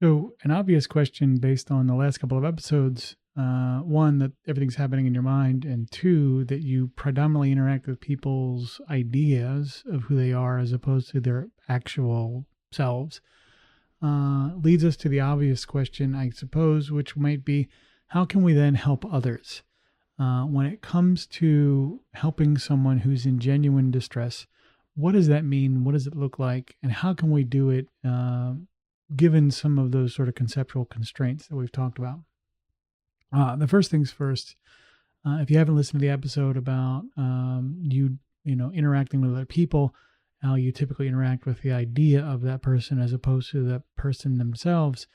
So, an obvious question based on the last couple of episodes, one, that everything's happening in your mind, and two, that you predominantly interact with people's ideas of who they are as opposed to their actual selves, leads us to the obvious question, I suppose, which might be, how can we then help others? When it comes to helping someone who's in genuine distress, what does that mean? What does it look like? And how can we do it given some of those sort of conceptual constraints that we've talked about? The first things first, if you haven't listened to the episode about interacting with other people, how you typically interact with the idea of that person as opposed to the person themselves,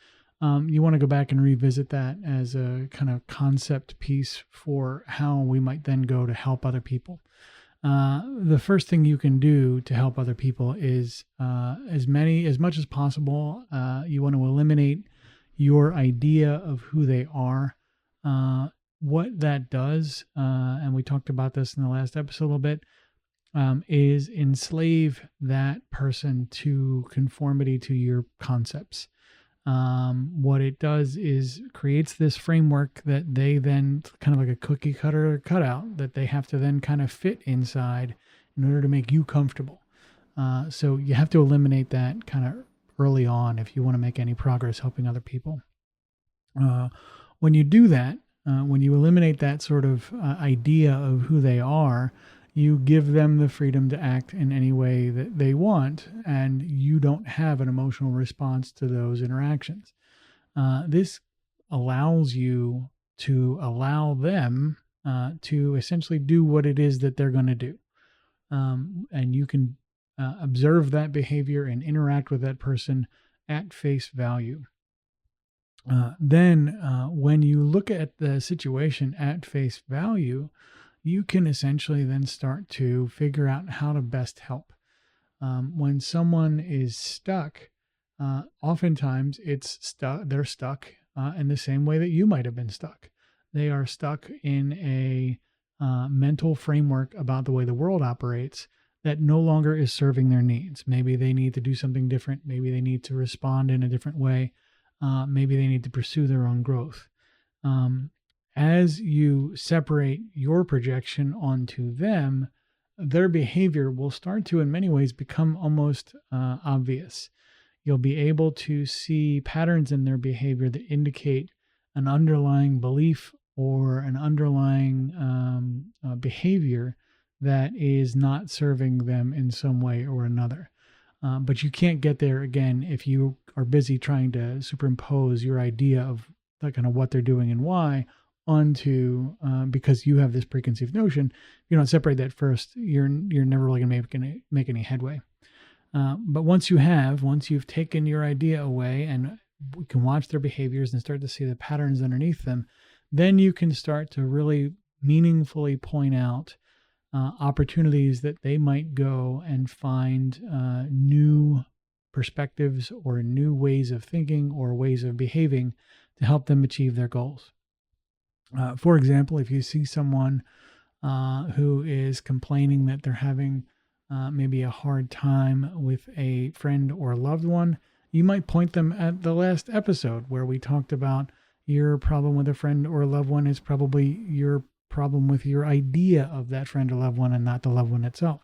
you want to go back and revisit that as a kind of concept piece for how we might then go to help other people. The first thing you can do to help other people is as much as possible, you want to eliminate your idea of who they are. What that does, and we talked about this in the last episode a little bit, is enslave that person to conformity to your concepts. What it does is creates this framework that they then, kind of like a cookie cutter cutout, that they have to then kind of fit inside in order to make you comfortable. So you have to eliminate that kind of early on if you want to make any progress helping other people. When you do that, when you eliminate that sort of idea of who they are, you give them the freedom to act in any way that they want, and you don't have an emotional response to those interactions. This allows you to allow them to essentially do what it is that they're going to do. And you can observe that behavior and interact with that person at face value. Then when you look at the situation at face value, you can essentially then start to figure out how to best help. When someone is stuck, oftentimes they're stuck in the same way that you might have been stuck. They are stuck in a mental framework about the way the world operates that no longer is serving their needs. Maybe they need to do something different. Maybe they need to respond in a different way. Maybe they need to pursue their own growth. As you separate your projection onto them, their behavior will start to, in many ways, become almost obvious. You'll be able to see patterns in their behavior that indicate an underlying belief or an underlying behavior that is not serving them in some way or another. But you can't get there, again, if you are busy trying to superimpose your idea of kind of what they're doing and why onto, because you have this preconceived notion. If you don't separate that first, you're never really going to make any headway. But once you've taken your idea away and we can watch their behaviors and start to see the patterns underneath them, then you can start to really meaningfully point out opportunities that they might go and find new perspectives or new ways of thinking or ways of behaving to help them achieve their goals. For example, if you see someone who is complaining that they're having maybe a hard time with a friend or loved one, you might point them at the last episode where we talked about your problem with a friend or a loved one is probably your problem with your idea of that friend or loved one and not the loved one itself.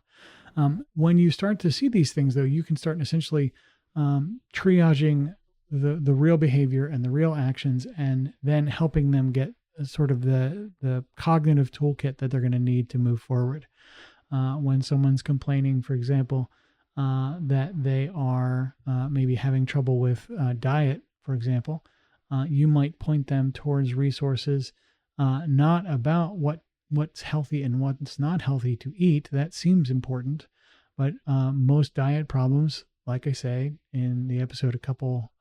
When you start to see these things, though, you can start essentially triaging the real behavior and the real actions, and then helping them get sort of the cognitive toolkit that they're going to need to move forward. When someone's complaining, for example, that they are maybe having trouble with diet, for example, you might point them towards resources not about what's healthy and what's not healthy to eat. That seems important, but most diet problems, like I say in the episode a couple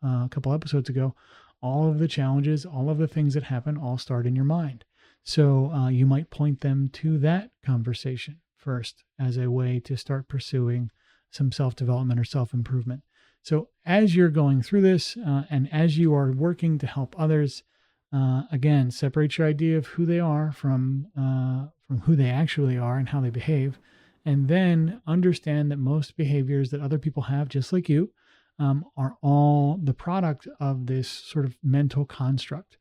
episodes ago, all of the challenges, all of the things that happen, all start in your mind. So you might point them to that conversation first as a way to start pursuing some self-development or self-improvement. So as you're going through this and as you are working to help others, again, separate your idea of who they are from who they actually are and how they behave. And then understand that most behaviors that other people have, just like you, are all the product of this sort of mental construct.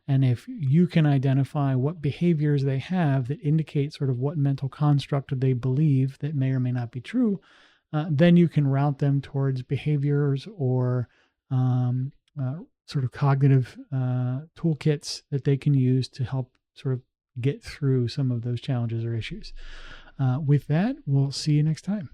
And if you can identify what behaviors they have that indicate sort of what mental construct they believe that may or may not be true, then you can route them towards behaviors or sort of cognitive toolkits that they can use to help sort of get through some of those challenges or issues. With that, we'll see you next time.